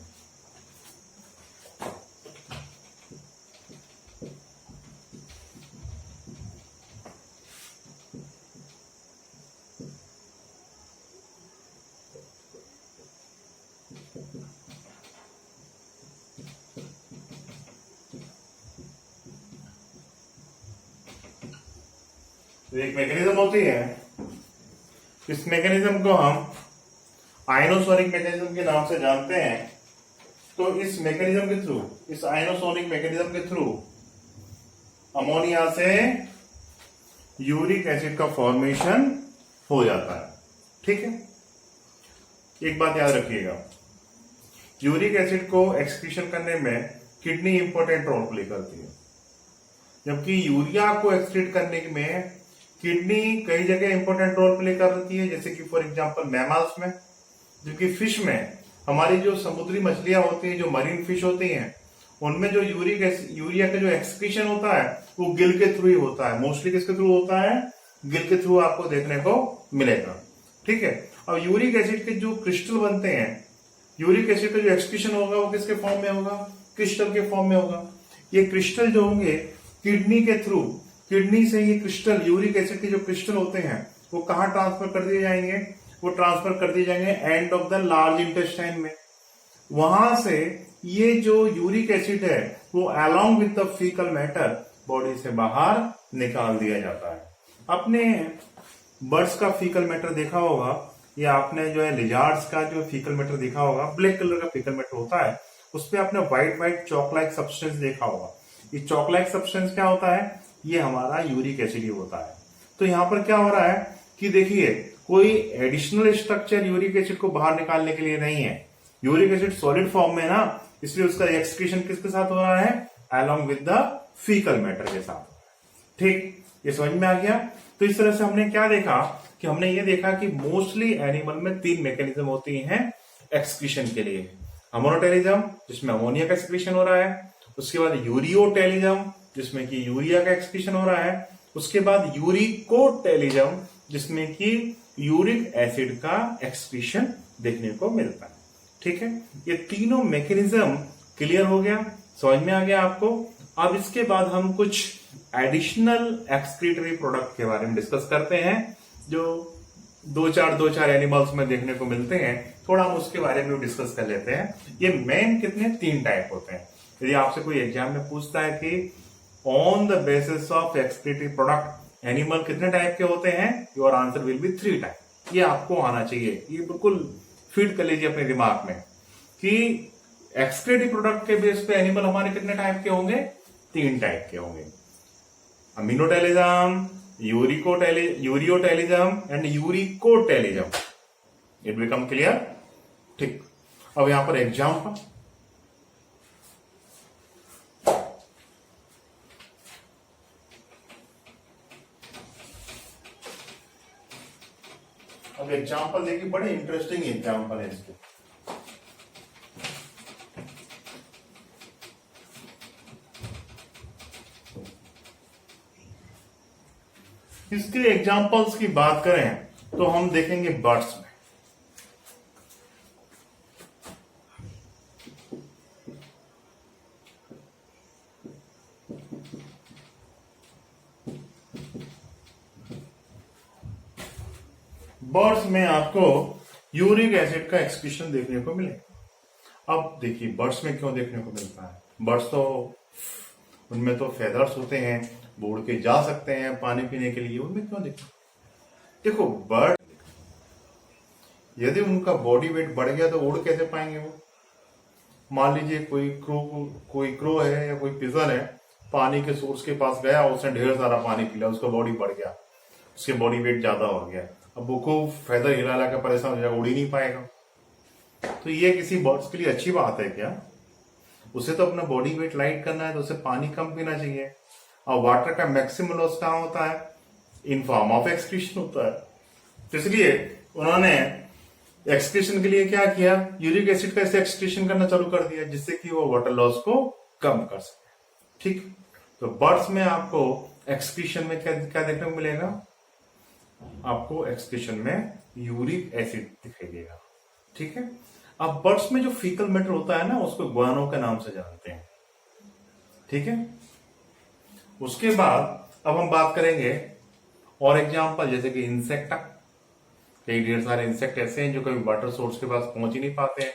तो एक मैकेनिज्म होती है, इस मैकेनिज्म को हम आइनोसोनिक मैकेनिज्म के नाम से जानते हैं। तो इस मैकेनिज्म के थ्रू, इस आइनोसोनिक मैकेनिज्म के थ्रू अमोनिया से यूरिक एसिड का फॉर्मेशन हो जाता है। ठीक है, एक बात याद रखिएगा, यूरिक एसिड को एक्सक्रीशन करने में किडनी इंपॉर्टेंट रोल प्ले करती है, जबकि यूरिया को एक्सक्रीट करने में किडनी कई जगह इंपॉर्टेंट रोल प्ले करती है, जैसे कि फॉर एग्जांपल मैमल्स में, जबकि फिश में हमारी जो समुद्री मछलियां होती हैं, जो मरीन फिश होती हैं, उनमें जो यूरिया का जो एक्सक्रीशन होता है वो गिल के थ्रू ही होता है। मोस्टली किसके थ्रू होता है, गिल के थ्रू आपको देखने को मिलेगा। ठीक है, अब यूरिक एसिड के जो क्रिस्टल बनते हैं, यूरिक एसिड का जो एक्सक्रीशन होगा वो किसके फॉर्म में होगा, क्रिस्टल के फॉर्म में होगा। ये क्रिस्टल जो होंगे किडनी के थ्रू, किडनी से ये क्रिस्टल, यूरिक एसिड के जो क्रिस्टल होते हैं वो कहां ट्रांसफर कर दिए जाएंगे, वो ट्रांसफर कर दिए जाएंगे end of the large intestine में। वहां से ये जो यूरिक एसिड है वो along with the faecal matter body से बाहर निकाल दिया जाता है। अपने बर्ड्स का फीकल मैटर देखा होगा, ये आपने जो है लिजार्ड्स का जो फीकल मैटर देखा होगा, ब्लैक कलर का फीकल मैटर होता है, उस पर आपने white white chalk like substance देखा होगा। ये चॉक लाइक सब्सटेंस क्या होता है? ये हमारा यूरिक एसिड ही होता है। तो यहाँ पर क्या हो रहा है कि देखिए, कोई एडिशनल स्ट्रक्चर यूरिक एसिड को बाहर निकालने के लिए नहीं है। यूरिक एसिड सॉलिड फॉर्म में ना, इसलिए उसका एक्सक्रीशन किसके साथ हो रहा है? Along with the faecal matter के साथ। ठीक, ये समझ में आ गया। तो इस तरह से हमने क्या देखा कि हमने ये देखा कि मोस्टली एनिमल में 3 मैकेनिज्म होती हैं एक्सक्रीशन के लिए। अमोनोटेलिज्म, जिसमें अमोनिया का एक्सक्रीशन हो रहा है, उसके बाद यूरियोटेलिज्म, जिसमें कि यूरिया का एक्सक्रीशन हो रहा है, उसके बाद यूरिकोटेलिज्म, जिसमें कि यूरिक एसिड का एक्सक्रीशन देखने को मिलता है। ठीक है, ये तीनों मैकेनिज्म क्लियर हो गया, समझ में आ गया आपको। अब इसके बाद हम कुछ एडिशनल एक्सक्रीटरी प्रोडक्ट के बारे में डिस्कस करते हैं, जो दो चार एनिमल्स में देखने को मिलते हैं। थोड़ा हम उसके बारे में डिस्कस कर लेते हैं। ये मेन कितने 3 टाइप होते हैं। यदि आपसे कोई एग्जाम में पूछता है कि on the basis of excretory product animal कितने टाइप के होते हैं, your answer will B 3 type. ये आपको आना चाहिए, ये बिल्कुल फीड कर लीजिए अपने दिमाग में कि एक्सक्रीटरी प्रोडक्ट के बेस पे एनिमल हमारे कितने टाइप के होंगे? 3 टाइप के होंगे। Ammonotelism, ureotelism and uricotelism. It become clear? ठीक, अब यहां पर एग्जाम्पल, अब एग्जाम्पल देखिए, बड़े इंटरेस्टिंग एग्जाम्पल है इसके। इसके एग्जाम्पल्स की बात करें तो हम देखेंगे बर्ड्स में। बर्ड्स में आपको यूरिक एसिड का एक्सक्रीशन देखने को मिलेगा। अब देखिए, बर्ड्स में क्यों देखने को मिलता है? बर्ड्स तो उनमें तो फेदर्स होते हैं, वो उड़ के जा सकते हैं पानी पीने के लिए, उनमें क्यों देखो बर्ड, यदि उनका बॉडी वेट बढ़ गया तो उड़ कैसे पाएंगे वो? मान लीजिए कोई क्रो है या कोई पिजन है, पानी के सोर्स के पास गया, उसने ढेर सारा पानी पी लिया, उसका बॉडी बढ़ गया, उसके बॉडी वेट ज्यादा हो गया, अब वो खूब फेदर हिला के परेशान हो जाएगा, उड़ ही नहीं पाएगा। तो ये किसी बर्ड्स के लिए अच्छी बात है क्या? उसे तो अपना बॉडी वेट लाइट करना है, तो उसे पानी कम पीना चाहिए। और वाटर का मैक्सिमम लॉस कहाँ होता है? इन फॉर्म ऑफ एक्सक्रीशन होता है। तो इसलिए उन्होंने एक्सक्रीशन के लिए क्या किया? यूरिक एसिड का ऐसे एक्सक्रीशन करना चालू कर दिया, जिससे कि वो वाटर लॉस को कम कर सके। ठीक, तो बर्ड्स में आपको एक्सक्रीशन में क्या क्या देखने को मिलेगा? आपको एक्सक्रीशन में यूरिक एसिड दिखाई देगा। ठीक है, अब बर्ड्स में जो फीकल मैटर होता है ना, उसको ग्वानो के नाम से जानते हैं। ठीक है, उसके बाद अब हम बात करेंगे और एग्जाम्पल, जैसे कि इंसेक्टा। कई ढेर सारे इंसेक्ट ऐसे हैं जो कभी वाटर सोर्स के पास पहुंच ही नहीं पाते हैं।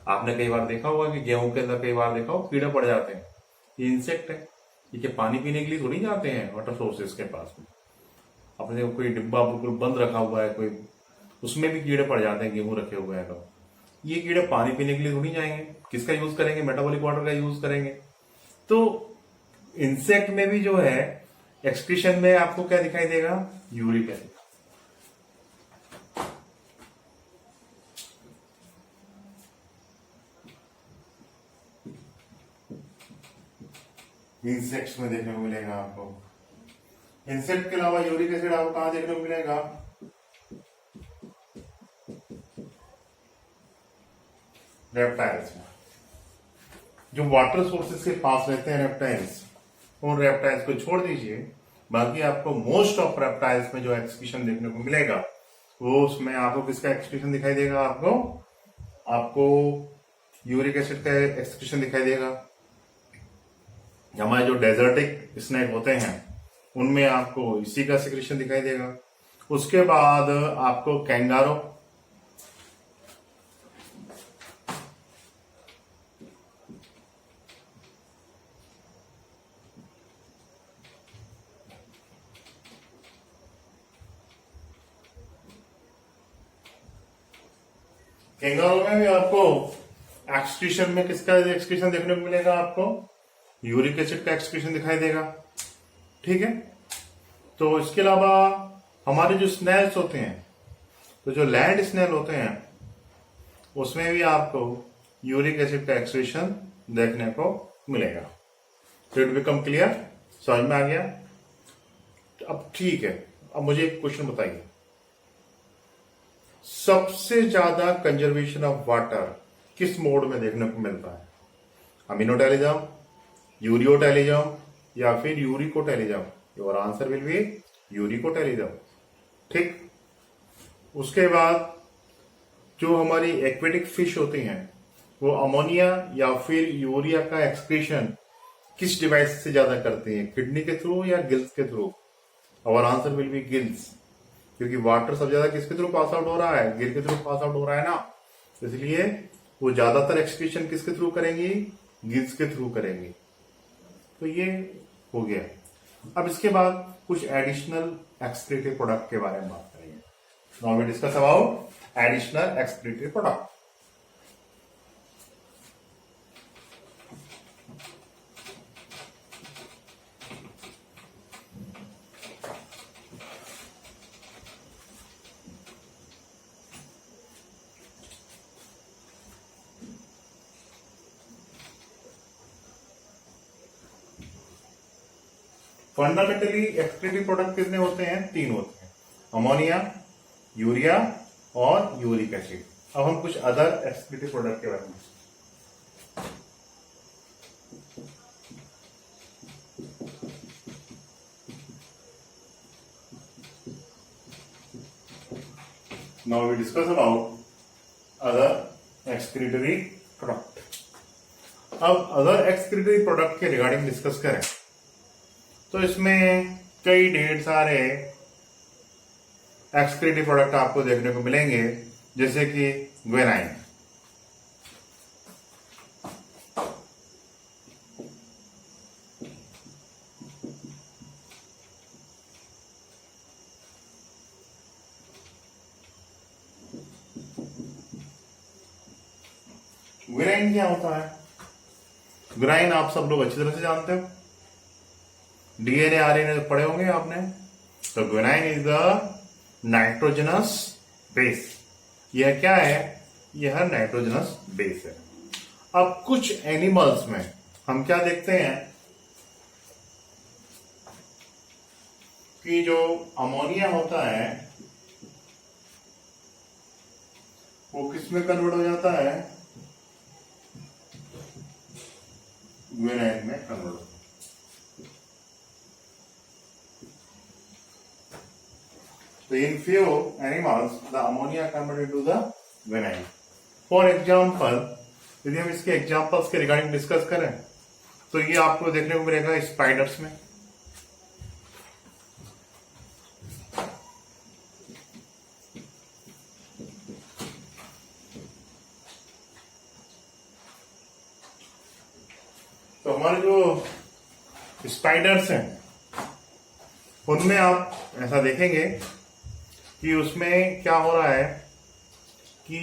आपने कई बार देखा होगा कि गेहूं के अंदर कई बार देखा हो कीड़े पड़ जाते हैं। ये इंसेक्ट है, ये क्या पानी पीने के लिए थोड़ी जाते हैं वाटर सोर्सेस के पास में। अपने कोई डिब्बा बिल्कुल बंद रखा हुआ है कोई, उसमें भी कीड़े पड़ जाते हैं गेहूं रखे हुए हैं तो। ये कीड़े पानी पीने के लिए थोड़ी जाएंगे, किसका यूज करेंगे? मेटाबॉलिक वाटर का यूज करेंगे। तो इंसेक्ट में भी जो है एक्सक्रीशन में आपको क्या दिखाई देगा? Uric acid. इंसेक्ट्स में देखने को मिलेगा आपको। इंसेक्ट के अलावा यूरिक एसिड आपको कहां देखने को मिलेगा? रेप्टाइल्स में। जो वाटर सोर्सेस के पास रहते हैं रेप्टाइल्स, उन रेप्टाइल्स को छोड़ दीजिए, बाकी आपको मोस्ट ऑफ रेप्टाइल्स में जो एक्सक्रीशन देखने को मिलेगा, वो उसमें आपको किसका एक्सक्रीशन दिखाई देगा? आपको यूरिक एसिड का एक्सक्रीशन दिखाई देगा। हमारे जो डेजर्टिक स्नेक होते हैं उनमें आपको इसी का एक्सक्रीशन दिखाई देगा। उसके बाद आपको कैंगारो, कैंगारू में भी आपको एक्सक्रीशन में किसका एक्सक्रीशन देखने को मिलेगा? आपको यूरिक एसिड का एक्सक्रीशन दिखाई देगा। ठीक है, तो इसके अलावा हमारे जो स्नेल्स होते हैं, तो जो लैंड स्नेल होते हैं उसमें भी आपको यूरिक एसिड का एक्सक्रीशन देखने को मिलेगा। तो इट बिकम क्लियर, समझ में आ गया? अब ठीक है, अब मुझे एक क्वेश्चन बताइए, सबसे ज्यादा कंजर्वेशन ऑफ वाटर किस मोड में देखने को मिलता है? अमीनोटेलिजम, यूरियोटेलिजम या फिर uricotelism? Your answer will be uricotelism. ठीक, उसके बाद जो हमारी एक्वेटिक फिश होती हैं वो अमोनिया या फिर यूरिया का एक्सक्रीशन किस डिवाइस से ज्यादा करती हैं? किडनी के थ्रू या गिल्स के थ्रू? और आंसर विल बी गिल्स, क्योंकि वाटर सबसे ज्यादा किसके थ्रू पास आउट हो रहा है? गिल के थ्रू पास आउट हो रहा है ना, इसलिए वो ज्यादातर एक्सक्रीशन किसके थ्रू करेंगी? गिल्स के थ्रू करेंगी। तो ये हो गया। अब इसके बाद कुछ एडिशनल एक्सक्रीटरी प्रोडक्ट के बारे में बात करेंगे। Now we discuss about additional excretory product. Fundamentally excretory product कितने होते हैं? 3 होते हैं, अमोनिया, यूरिया और यूरिक एसिड। अब हम कुछ अदर एक्सक्रीटरी प्रोडक्ट के बारे में। Now we discuss about other excretory product. अब अदर एक्सक्रीटरी प्रोडक्ट के रिगार्डिंग डिस्कस करें तो इसमें कई ढेर सारे एक्सक्रीटरी प्रोडक्ट आपको देखने को मिलेंगे, जैसे कि ग्वेनाइन, ग्वेनाइन क्या होता है? ग्वेनाइन आप सब लोग अच्छी तरह से जानते हो, डीएनए आरएनए पढ़े होंगे आपने। तो guanine is the nitrogenous base. यह क्या है? यह नाइट्रोजनस बेस है। अब कुछ एनिमल्स में हम क्या देखते हैं कि जो अमोनिया होता है वो किस में कन्वर्ट हो जाता है? ग्वेनाइन में कन्वर्ट होता है। So in few animals, the ammonia converted to the guanine. For example, यदि हम इसके एग्जाम्पल्स के रिगार्डिंग डिस्कस करें तो ये आपको देखने को मिलेगा स्पाइडर्स में। तो हमारे जो स्पाइडर्स हैं उनमें आप ऐसा देखेंगे कि उसमें क्या हो रहा है कि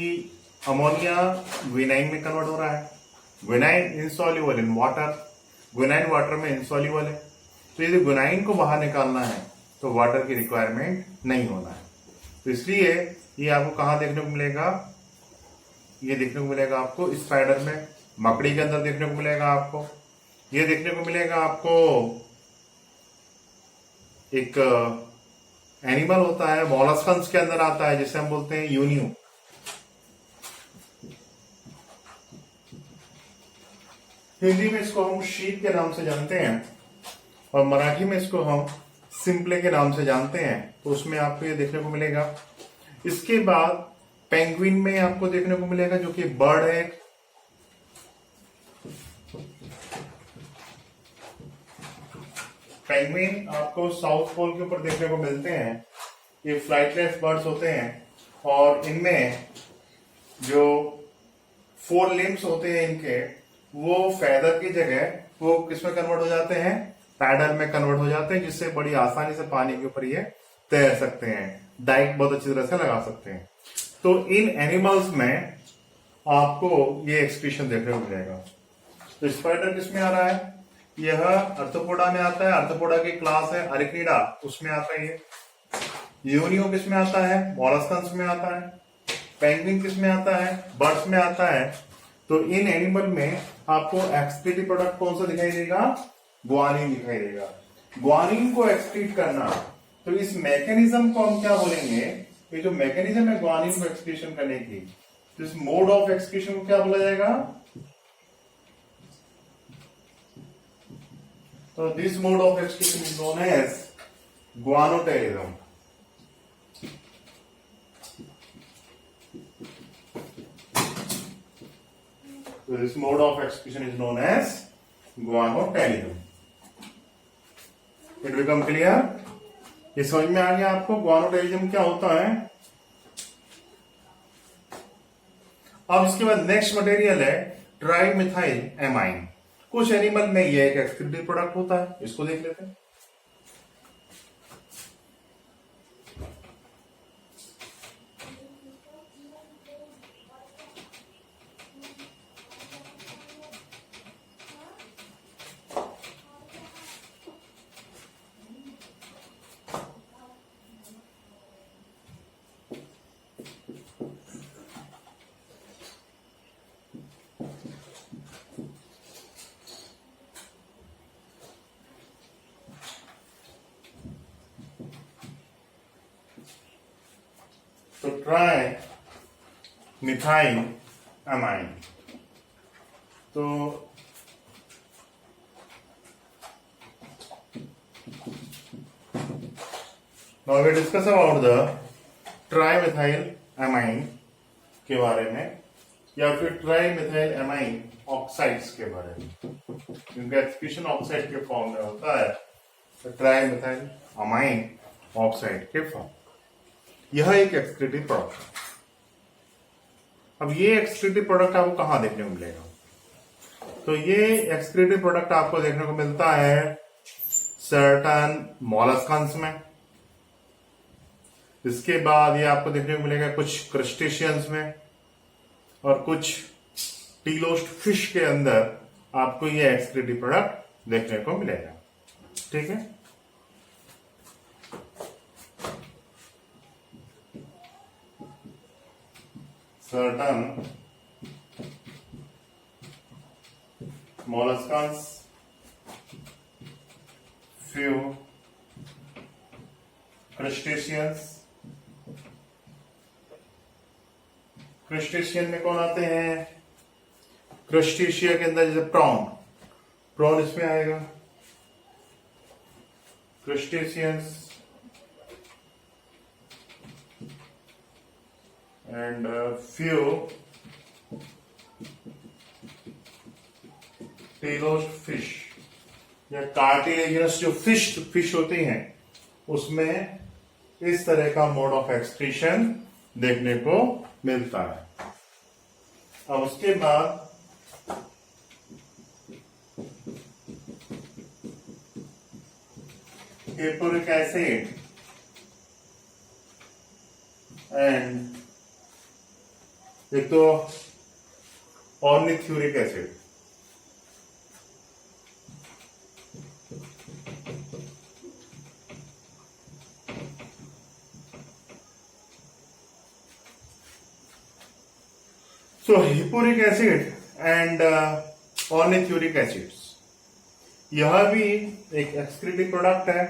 अमोनिया ग्वेनाइन में कन्वर्ट हो रहा है। Guanine insoluble in water, guanine water में इनसॉल्युबल है। तो यदि ग्वेनाइन को बाहर निकालना है तो वाटर की रिक्वायरमेंट नहीं होना है। तो इसलिए ये आपको कहाँ देखने को मिलेगा? ये देखने को मिलेगा आपको स्पाइडर में, मकड़ी के अंदर देखने को मिलेगा आपको, ये देखने को मिलेगा आपको एक एनिमल होता है मॉलस्कन्स के अंदर आता है जिसे हम बोलते हैं यूनियू। हिंदी में इसको हम शीप के नाम से जानते हैं और मराठी में इसको हम सिंपले के नाम से जानते हैं। तो उसमें आपको ये देखने को मिलेगा। इसके बाद पेंगुइन में आपको देखने को मिलेगा जो कि बर्ड है। पेंगुइन आपको साउथ पोल के ऊपर देखने को मिलते हैं। ये फ्लाइटलेस बर्ड्स होते हैं और इनमें जो 4 लिम्स होते हैं इनके, वो फेदर की जगह वो किसमें कन्वर्ट हो जाते हैं? पैडल में कन्वर्ट हो जाते हैं, जिससे बड़ी आसानी से पानी के ऊपर ये तैर सकते हैं, डाइट बहुत अच्छी तरह से लगा सकते हैं। तो इन एनिमल्स में आपको ये एक्सक्रीशन देखने को मिलेगा। तो स्पाइडर किसमें आ रहा है? यह अर्थोपोडा में आता है, अर्थोपोडा की क्लास है अरिक्निडा, उसमें आता है ये। यूनियो किसमें आता है? मॉलस्कन्स में आता है। पेंगुइन किसमें आता है? बर्ड्स में आता है। तो इन एनिमल में आपको एक्सक्रीटिव प्रोडक्ट कौन सा दिखाई देगा? ग्वानिन दिखाई देगा। ग्वानिन को एक्सक्रीट करना, तो इस मैकेनिज्म को हम क्या बोलेंगे? ये जो मैकेनिज्म है ग्वानिन को एक्सक्रीशन करने की, तो इस मोड ऑफ एक्सक्रीशन को क्या बोला जाएगा? तो this mode of excretion is known as guanotelism. So this mode of excretion is known as guanotelism. It become clear? ये समझ में आ गया आपको ग्वानोटेलिज्म क्या होता है? अब इसके बाद नेक्स्ट मटेरियल है ट्राइमिथाइल एमाइन। कुछ एनिमल में ये एक एक्सक्रीटिव प्रोडक्ट होता है, इसको देख लेते हैं। तो ट्राई मिथाइल अमाइन, तो now we discuss about the trimethyl amine के बारे में, या फिर ट्राइमिथाइल अमाइन ऑक्साइड्स के बारे में, क्योंकि एक्सक्रीशन ऑक्साइड के फॉर्म में होता है। तो ट्राइमिथाइल अमाइन ऑक्साइड के फॉर्म, यह एक एक्सक्रीटिव प्रोडक्ट है। अब ये एक्सक्रीटिव प्रोडक्ट आपको कहां देखने को मिलेगा? तो ये एक्सक्रीटिव प्रोडक्ट आपको देखने को मिलता है सर्टन मॉलस्कन्स में। इसके बाद ये आपको देखने को मिलेगा कुछ क्रस्टेशियंस में, और कुछ टीलोस्ट फिश के अंदर आपको ये एक्सक्रीटिव प्रोडक्ट देखने को मिलेगा। ठीक है, certain molluscans, few crustaceans। Crustacean में कौन आते हैं? क्रस्टेशिया के अंदर जैसे प्रॉन इसमें आएगा। क्रस्टेशियंस and few टेलोस्ट फिश या कार्टिलेजिनस जो फिश होती हैं, उसमें इस तरह का मोड ऑफ एक्सक्रीशन देखने को मिलता है। अब उसके बाद एपोरिक एसिड एंड एक तो ornithuric acid, so hippuric acid and ornithuric acids, यह भी एक एक्सक्रीटिव प्रोडक्ट है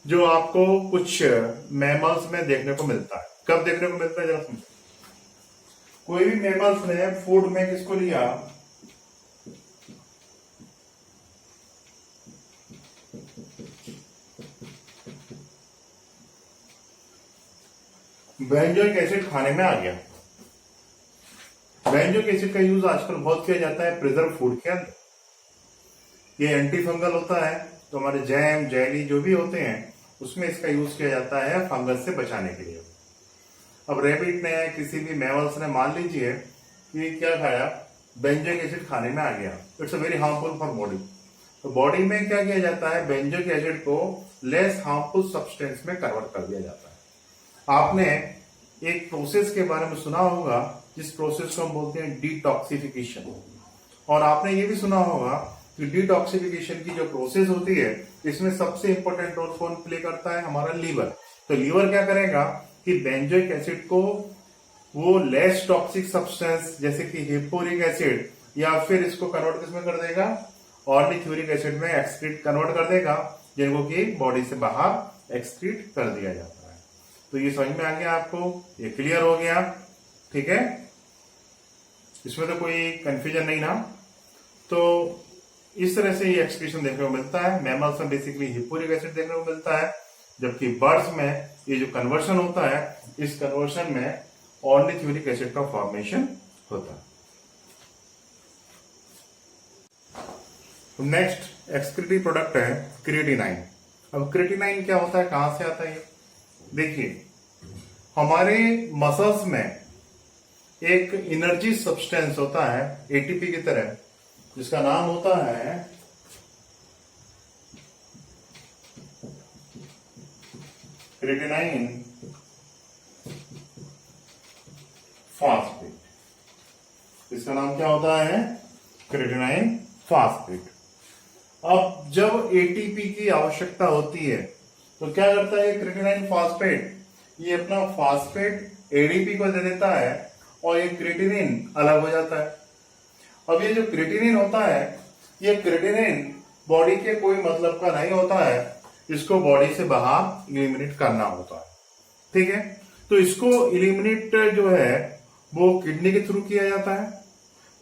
जो आपको कुछ मैमल्स में देखने को मिलता है। कब देखने को मिलता है जरा समझो। कोई भी मैमल्स ने फूड में किसको लिया? बेंजोइक एसिड खाने में आ गया। बेंजोइक एसिड का यूज आजकल बहुत किया जाता है प्रिजर्व फूड के अंदर। ये एंटी फंगल होता है, तो हमारे जैम जेली जो भी होते हैं उसमें इसका यूज किया जाता है फंगस से बचाने के लिए। अब रेबिट ने, किसी भी मैमल्स ने मान लीजिए कि क्या खाया, बेंजोइक एसिड खाने में आ गया, it's a very harmful for body. तो बॉडी में क्या किया जाता है, बेंजोइक एसिड को लेस हार्मफुल सब्सटेंस में कन्वर्ट कर दिया जाता है। आपने एक प्रोसेस के बारे में सुना होगा जिस प्रोसेस को हम बोलते हैं डिटॉक्सिफिकेशन। और आपने ये भी सुना होगा कि डिटॉक्सिफिकेशन की जो प्रोसेस होती है इसमें सबसे इंपॉर्टेंट रोल कौन प्ले करता है, हमारा लीवर। तो लीवर क्या करेगा कि बेंजोइक एसिड को वो लेस टॉक्सिक सब्सटेंस जैसे कि हिप्पोरिक एसिड या फिर इसको कन्वर्ट किसमें कर देगा, ऑर्निथ्यूरिक एसिड में एक्सक्रीट कन्वर्ट कर देगा, जिनको कि बॉडी से बाहर एक्सक्रीट कर दिया जाता है। तो ये समझ में आ गया आपको, ये क्लियर हो गया, ठीक है, इसमें तो कोई कंफ्यूजन नहीं ना। तो इस तरह से ये एक्सक्रीशन देखने को मिलता है। मैमल्स में बेसिकली हिप्पोरिक एसिड देखने को मिलता है, जबकि बर्ड्स में ये जो कन्वर्शन होता है इस कन्वर्शन में ऑर्निथ्यूरिक एसिड का फॉर्मेशन होता है। नेक्स्ट एक्सक्रीटरी प्रोडक्ट है क्रिएटिनाइन। अब क्रिएटिनाइन क्या होता है, कहां से आता है? देखिए, हमारे मसल्स में एक एनर्जी सब्सटेंस होता है एटीपी की तरह, जिसका नाम होता है क्रिएटिनाइन फास्फेट। इसका नाम क्या होता है? Creatinine phosphate. अब जब एटीपी की आवश्यकता होती है तो क्या करता है क्रिएटिनाइन फास्फेट, ये अपना फास्फेट एडीपी को दे देता है और ये क्रिएटिनिन अलग हो जाता है। अब ये जो क्रिएटिनिन होता है, ये क्रिएटिनिन बॉडी के कोई मतलब का नहीं होता है, इसको बॉडी से बाहर इलिमिनेट करना होता है, ठीक है। तो इसको इलिमिनेट जो है वो किडनी के थ्रू किया जाता है।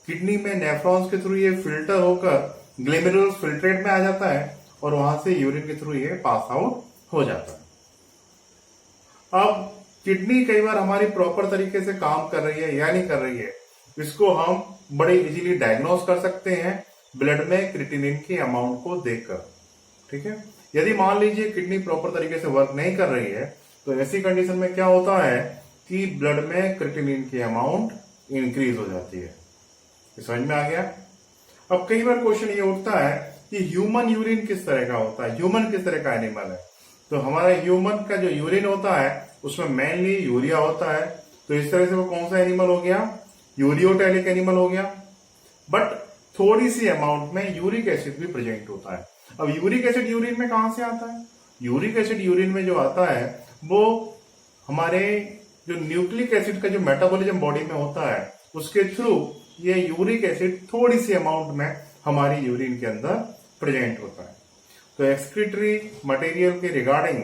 किडनी में नेफ्रॉन्स के थ्रू ये फिल्टर होकर ग्लोमेरुलस फिल्ट्रेट में आ जाता है और वहां से यूरिन के थ्रू ये पास आउट हो जाता है। अब किडनी कई बार हमारी प्रॉपर तरीके से काम कर रही है या नहीं कर रही है, इसको हम बड़े इजीली डायग्नोस कर सकते हैं ब्लड में क्रिएटिनिन की अमाउंट को देखकर, ठीक है। यदि मान लीजिए किडनी प्रॉपर तरीके से वर्क नहीं कर रही है तो ऐसी कंडीशन में क्या होता है कि ब्लड में क्रिएटिनिन की अमाउंट इंक्रीज हो जाती है। समझ में आ गया? अब कई बार क्वेश्चन ये उठता है कि ह्यूमन यूरिन किस तरह का होता है, ह्यूमन किस तरह का एनिमल है। तो हमारा ह्यूमन का जो यूरिन होता है उसमें मेनली यूरिया होता है। तो इस तरह से वो कौन सा एनिमल हो गया? यूरियोटैलिक एनिमल हो गया। बट थोड़ी सी अमाउंट में यूरिक एसिड भी प्रेजेंट होता है। अब यूरिक एसिड यूरिन में कहां से आता है? यूरिक एसिड यूरिन में जो आता है वो हमारे जो न्यूक्लिक एसिड का जो मेटाबॉलिज्म बॉडी में होता है उसके थ्रू ये यूरिक एसिड थोड़ी सी अमाउंट में हमारी यूरिन के अंदर प्रेजेंट होता है। तो एक्सक्रीटरी मटेरियल के रिगार्डिंग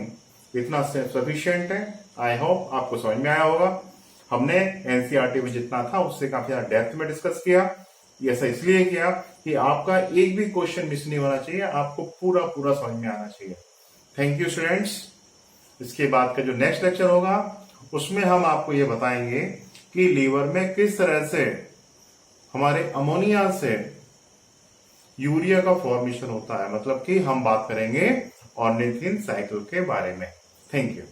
इतना सफिशिएंट है। आई होप आपको समझ में आया होगा। हमने एनसीईआरटी में जितना था उससे काफी ज्यादा डेप्थ में डिस्कस किया। ऐसा इसलिए किया कि आपका एक भी क्वेश्चन मिस नहीं होना चाहिए, आपको पूरा पूरा समझ में आना चाहिए। Thank you students. इसके बाद का जो नेक्स्ट लेक्चर होगा उसमें हम आपको ये बताएंगे कि लीवर में किस तरह से हमारे अमोनिया से यूरिया का फॉर्मेशन होता है, मतलब कि हम बात करेंगे ऑर्निथिन साइकिल के बारे में। Thank you.